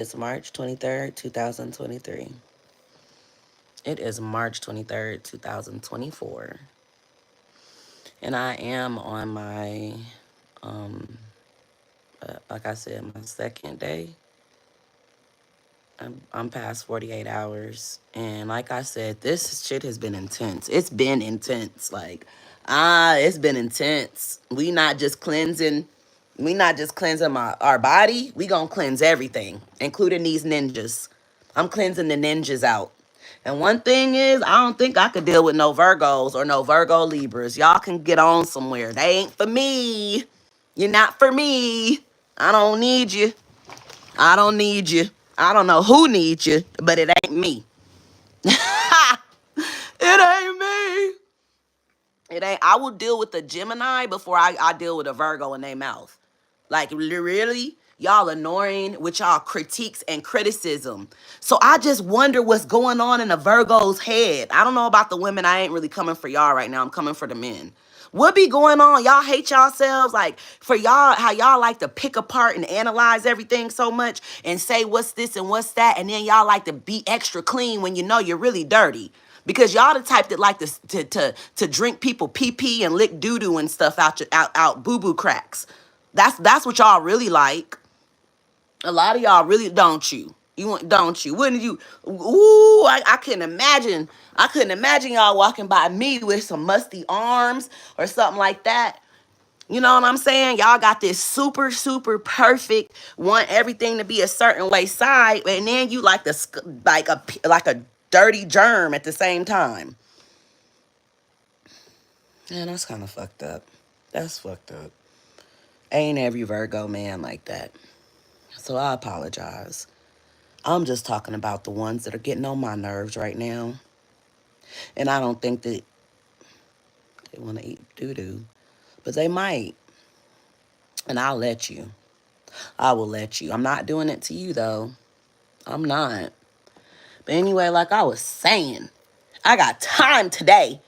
It's March 23rd, 2023. It is March 23rd, 2024. And I am on my, um, like I said, my second day. I'm past 48 hours. And like I said, this shit has been intense. It's been intense. It's been intense. We not just cleansing our body. We gonna cleanse everything, including these ninjas. I'm cleansing the ninjas out. And one thing is, I don't think I could deal with no Virgos or no Virgo Libras. Y'all can get on somewhere. They ain't for me. You're not for me. I don't need you. I don't need you. I don't know who needs you, but it ain't me. It ain't me. It ain't. I will deal with the Gemini before I deal with a Virgo in their mouth. Like, really? Y'all annoying with y'all critiques and criticism. So I just wonder what's going on in a Virgo's head. I don't know about the women. I ain't really coming for y'all right now. I'm coming for the men. What be going on? Y'all hate yourselves? Like, for y'all, how y'all like to pick apart and analyze everything so much and say what's this and what's that, and then y'all like to be extra clean when you know you're really dirty. Because y'all the type that like to drink people pee pee and lick doo doo and stuff out boo boo cracks. That's what y'all really like. A lot of y'all really don't you. You want don't you? Wouldn't you? Ooh, I couldn't imagine. I couldn't imagine y'all walking by me with some musty arms or something like that. You know what I'm saying? Y'all got this super, super perfect, want everything to be a certain way side, and then you like like a dirty germ at the same time. Man, that's kind of fucked up. That's fucked up. Ain't every Virgo man like that. So I apologize. I'm just talking about the ones that are getting on my nerves right now. And I don't think that they want to eat doo-doo. But they might. And I'll let you. I will let you. I'm not doing it to you, though. I'm not. But anyway, like I was saying, I got time today.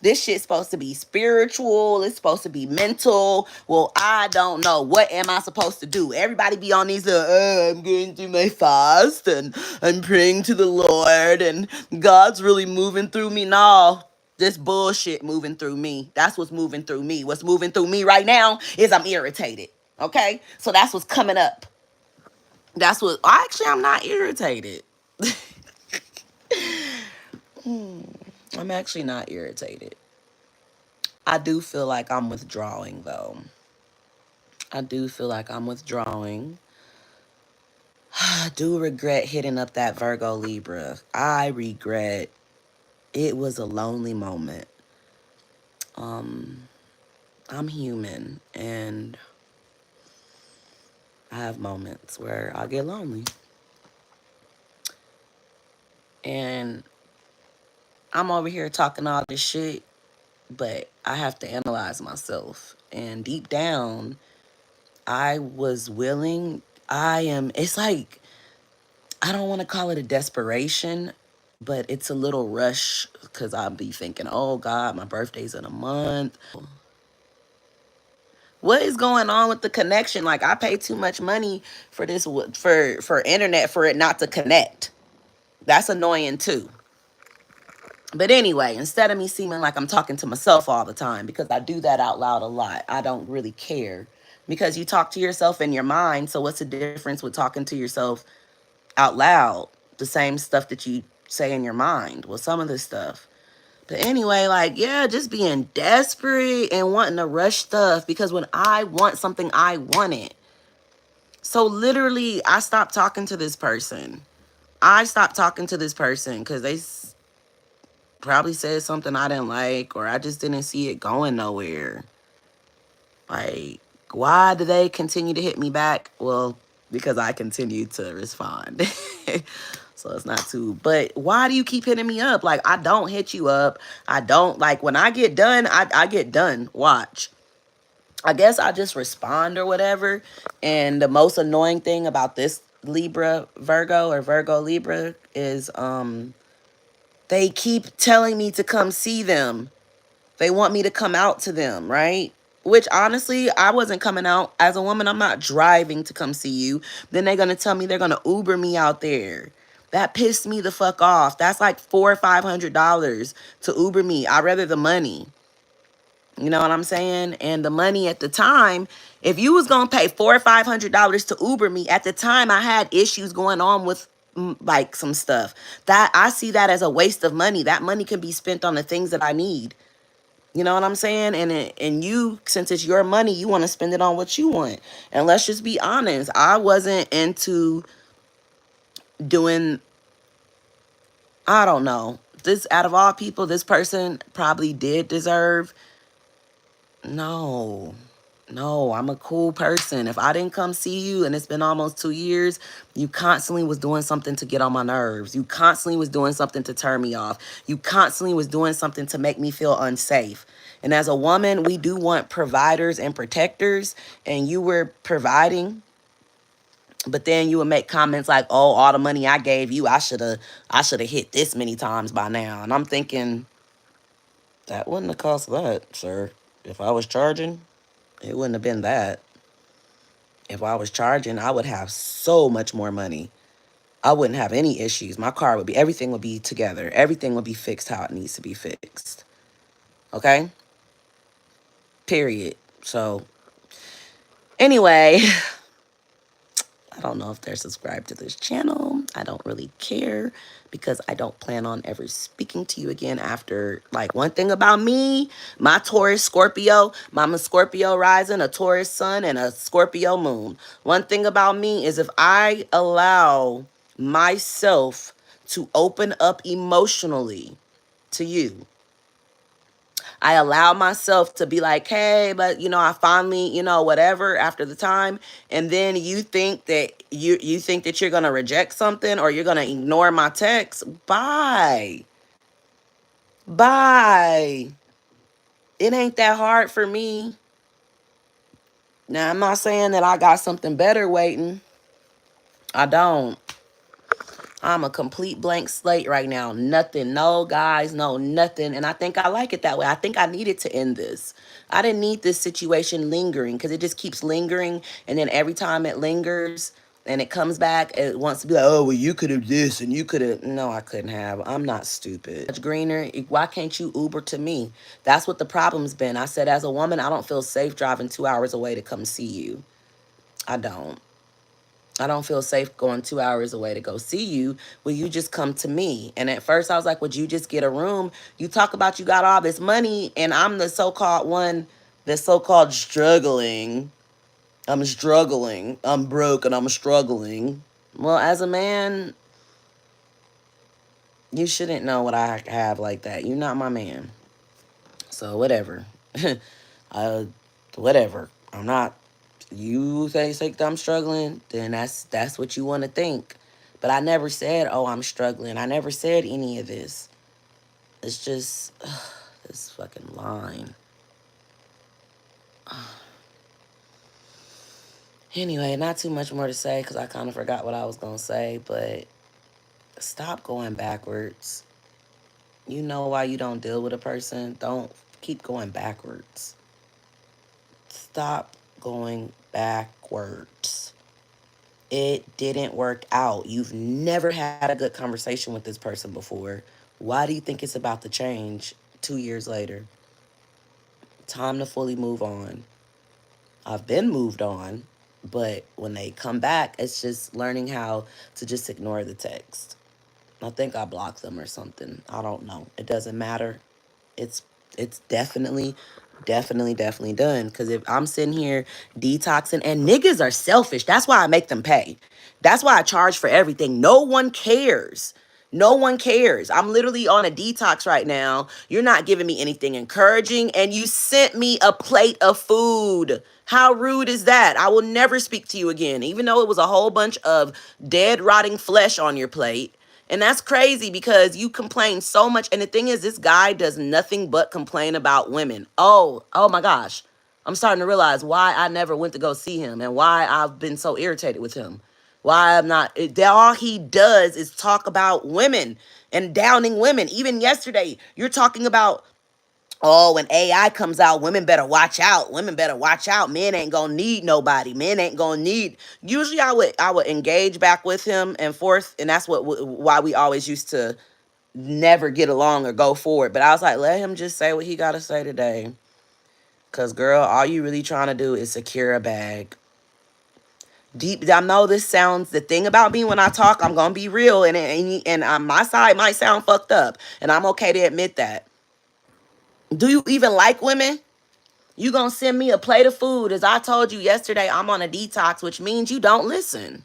This shit's supposed to be spiritual. It's supposed to be mental. Well, I don't know. What am I supposed to do? Everybody be on these, I'm going through my fast and I'm praying to the Lord and God's really moving through me. No, this bullshit moving through me. That's what's moving through me. What's moving through me right now is I'm irritated. Okay? So that's what's coming up. Actually, I'm not irritated. I'm actually not irritated. I do feel like I'm withdrawing, though. I do feel like I'm withdrawing. I do regret hitting up that Virgo Libra. I regret. It was a lonely moment. Um, I'm human, and I have moments where I get lonely. And I'm over here talking all this shit, but I have to analyze myself. And deep down, I was willing. It's like, I don't want to call it a desperation, but it's a little rush because I'll be thinking, oh God, my birthday's in a month. What is going on with the connection? Like, I pay too much money for this, for internet, for it not to connect. That's annoying too. But anyway, instead of me seeming like I'm talking to myself all the time, because I do that out loud a lot, I don't really care. Because you talk to yourself in your mind, so what's the difference with talking to yourself out loud? The same stuff that you say in your mind. Well, some of this stuff. But anyway, like, yeah, just being desperate and wanting to rush stuff, because when I want something, I want it. So literally, I stopped talking to this person. I stopped talking to this person because they probably said something I didn't like, or I just didn't see it going nowhere. Like, why do they continue to hit me back? Well, because I continue to respond. So it's not too, but why do you keep hitting me up? Like, I don't hit you up. I don't, like, when I get done, I get done. Watch. I guess I just respond or whatever. And the most annoying thing about this Libra Virgo or Virgo Libra is they keep telling me to come see them. They want me to come out to them, right? Which honestly, I wasn't coming out as a woman. I'm not driving to come see you. Then they're gonna tell me they're gonna Uber me out there. That pissed me the fuck off. That's like $400 or $500 to Uber me. I'd rather the money. You know what I'm saying? And the money at the time, if you was gonna pay $400 or $500 to Uber me, at the time I had issues going on with like some stuff. That I see that as a waste of money. That money can be spent on the things that I need. You know what I'm saying? And you, since it's your money, you want to spend it on what you want. And let's just be honest. I wasn't into doing, I don't know. This, out of all people, this person probably did deserve. No. No, I'm a cool person. If I didn't come see you and it's been almost 2 years, you constantly was doing something to get on my nerves. You constantly was doing something to turn me off. You constantly was doing something to make me feel unsafe. And as a woman, we do want providers and protectors, and you were providing, but then you would make comments like, "Oh, all the money I gave you, I should have hit this many times by now." And I'm thinking, that wouldn't have cost that, sir. If I was charging, it wouldn't have been that. If I was charging, I would have so much more money. I wouldn't have any issues. My car would be, everything would be together. Everything would be fixed how it needs to be fixed. Okay? Period. So, anyway, I don't know if they're subscribed to this channel. I don't really care because I don't plan on ever speaking to you again after. Like, one thing about me, my Taurus Scorpio, I'm a Scorpio rising, a Taurus sun, and a Scorpio moon. One thing about me is if I allow myself to open up emotionally to you, I allow myself to be like, hey, but I finally, whatever after the time. And then you think that you think that you're gonna reject something or you're gonna ignore my text. Bye. Bye. It ain't that hard for me. Now, I'm not saying that I got something better waiting. I don't. I'm a complete blank slate right now. Nothing. No guys, no nothing. And I think I like it that way. I think I needed to end this. I didn't need this situation lingering because it just keeps lingering. And then every time it lingers and it comes back, it wants to be like, oh, well, you could have this and you could have. No, I couldn't have. I'm not stupid. Much greener. Why can't you Uber to me? That's what the problem's been. I said, as a woman, I don't feel safe driving 2 hours away to come see you. I don't. I don't feel safe going 2 hours away to go see you. Will you just come to me? And at first I was like, would you just get a room? You talk about you got all this money and I'm the so-called one that's so-called struggling. I'm struggling. I'm broke and I'm struggling. Well, as a man, you shouldn't know what I have like that. You're not my man. So whatever. uh, whatever. I'm not. You say that I'm struggling, then that's what you want to think. But I never said, oh, I'm struggling. I never said any of this. It's just this fucking line. Anyway, not too much more to say because I kind of forgot what I was going to say, but stop going backwards. You know why you don't deal with a person? Don't keep going backwards. Stop going backwards. It didn't work out. You've never had a good conversation with this person before. Why do you think it's about to change 2 years later? Time to fully move on. I've been moved on, but when they come back, it's just learning how to just ignore the text. I think I blocked them or something. I don't know. It doesn't matter. It's it's definitely done. Because if I'm sitting here detoxing, and niggas are selfish, that's why I make them pay. That's why I charge for everything. No one cares. No one cares. I'm literally on a detox right now. You're not giving me anything encouraging, and you sent me a plate of food. How rude is that? I will never speak to you again, even though it was a whole bunch of dead, rotting flesh on your plate. And that's crazy because you complain so much. And the thing is, this guy does nothing but complain about women. Oh my gosh. I'm starting to realize why I never went to go see him and why I've been so irritated with him. Why I'm not, all he does is talk about women and downing women. Even yesterday, you're talking about Oh, when AI comes out, women better watch out. Women better watch out. Men ain't gonna need nobody. Men ain't gonna need. Usually, I would engage back with him and forth, and that's why we always used to never get along or go forward. But I was like, let him just say what he gotta say today, cause girl, all you really trying to do is secure a bag. Deep, I know this sounds, the thing about me when I talk, I'm gonna be real, and my side might sound fucked up, and I'm okay to admit that. Do you even like women? You gonna send me a plate of food. As I told you yesterday, I'm on a detox, which means you don't listen.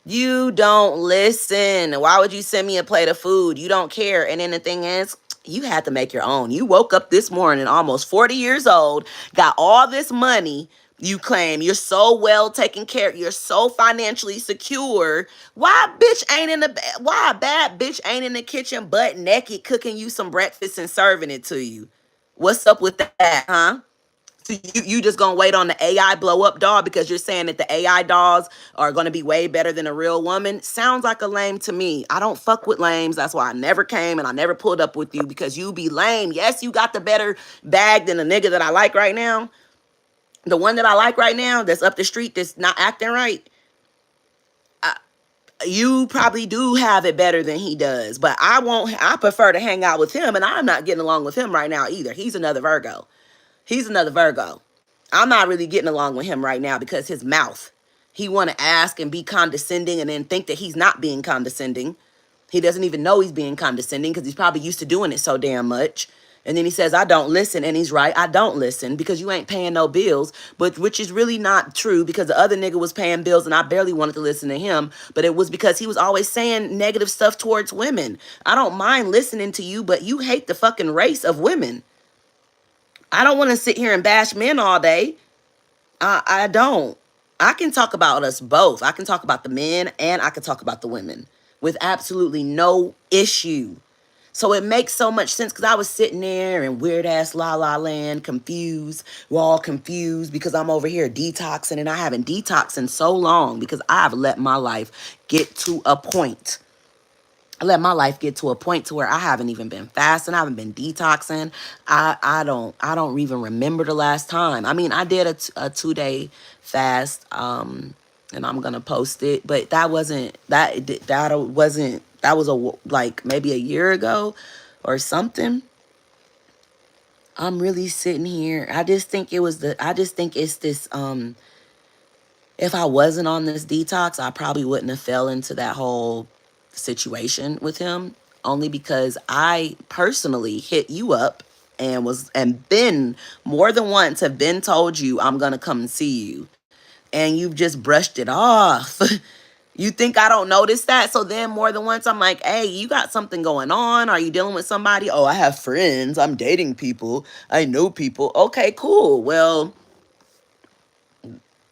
You don't listen. Why would you send me a plate of food? You don't care. And then the thing is, you had to make your own. You woke up this morning almost 40 years old, got all this money. You claim you're so well taken care. You're so financially secure. Why a bad bitch ain't in the kitchen butt naked cooking you some breakfast and serving it to you? What's up with that, huh? So you just gonna wait on the AI blow up doll because you're saying that the AI dolls are gonna be way better than a real woman? Sounds like a lame to me. I don't fuck with lames. That's why I never came and I never pulled up with you, because you be lame. Yes, you got the better bag than the nigga that I like right now. The one that I like right now that's up the street that's not acting right. You probably do have it better than he does, but I prefer to hang out with him, and I'm not getting along with him right now either. He's another Virgo. He's another Virgo. I'm not really getting along with him right now because his mouth. He want to ask and be condescending and then think that he's not being condescending. He doesn't even know he's being condescending because he's probably used to doing it so damn much. And then he says, I don't listen. And he's right. I don't listen because you ain't paying no bills, but which is really not true because the other nigga was paying bills and I barely wanted to listen to him. But it was because he was always saying negative stuff towards women. I don't mind listening to you, but you hate the fucking race of women. I don't want to sit here and bash men all day. I don't. I can talk about us both. I can talk about the men and I can talk about the women with absolutely no issue. So it makes so much sense because I was sitting there in weird ass la la land, confused. We're all confused because I'm over here detoxing, and I haven't detoxed in so long because I've let my life get to a point. I let my life get to a point to where I haven't even been fasting. I haven't been detoxing. I don't even remember the last time. I mean, I did a 2 day fast, and I'm gonna post it, but that was like maybe a year ago or something. I'm really sitting here. I just think it's this if I wasn't on this detox, I probably wouldn't have fell into that whole situation with him, only because I personally hit you up and been more than once have been told you I'm going to come and see you, and you've just brushed it off. You think I don't notice that? So then more than once I'm like, "Hey, you got something going on? Are you dealing with somebody?" "Oh, I have friends. I'm dating people. I know people." Okay, cool. Well,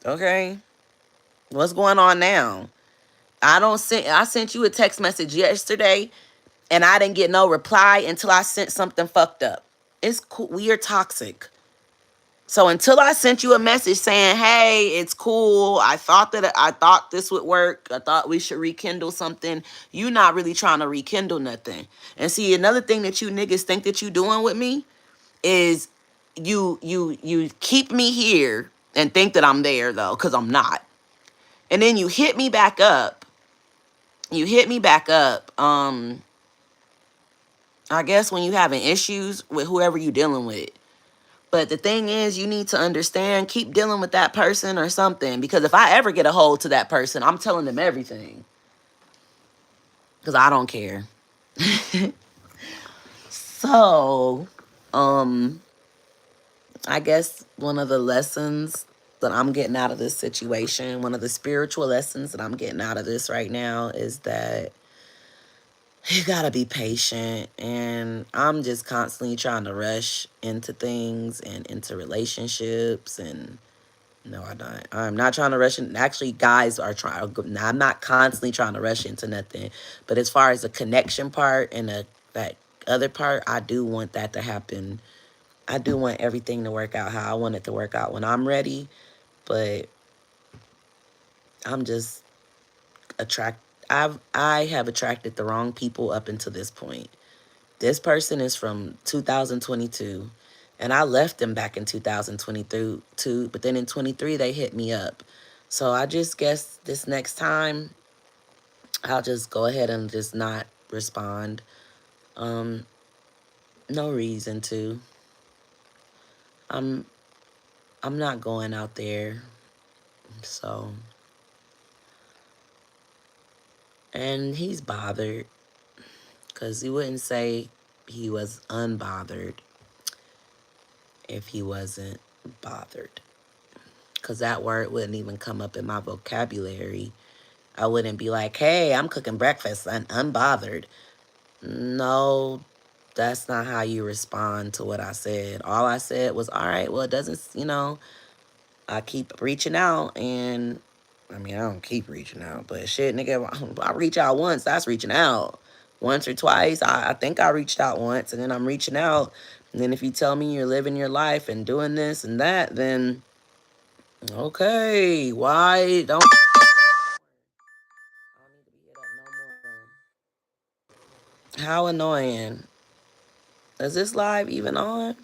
okay. What's going on now? I sent you a text message yesterday and I didn't get no reply until I sent something fucked up. It's cool. We are toxic. So until I sent you a message saying, "Hey, it's cool. I thought this would work. I thought we should rekindle something." You not really trying to rekindle nothing. And see, another thing that you niggas think that you doing with me is you keep me here and think that I'm there though, cuz I'm not. And then you hit me back up. You hit me back up. I guess when you having issues with whoever you dealing with. But the thing is, you need to understand, keep dealing with that person or something. Because if I ever get a hold to that person, I'm telling them everything. Because I don't care. So, um, I guess one of the lessons that I'm getting out of this situation, one of the spiritual lessons that I'm getting out of this right now is that you gotta be patient. And I'm just constantly trying to rush into things and into relationships. And no, I don't. I'm not trying to rush in. Actually, guys are trying. I'm not constantly trying to rush into nothing. But as far as the connection part and that other part, I do want that to happen. I do want everything to work out how I want it to work out when I'm ready. But I'm just attract. I have attracted the wrong people up until this point. This person is from 2022, and I left them back in 2022, but then in 23 they hit me up. So I just guess this next time I'll just go ahead and just not respond. Um, no reason to. I'm I'm not going out there. So, and he's bothered because he wouldn't say he was unbothered if he wasn't bothered. Because that word wouldn't even come up in my vocabulary. I wouldn't be like, hey, I'm cooking breakfast and unbothered. No, that's not how you respond to what I said. All I said was, all right, well, it doesn't, I keep reaching out, and I mean, I don't keep reaching out, but shit, nigga, I reach out once, that's reaching out. Once or twice, I think I reached out once, and then I'm reaching out. And then if you tell me you're living your life and doing this and that, then okay, why don't I don't need to be hit up no more. How annoying. Is this live even on?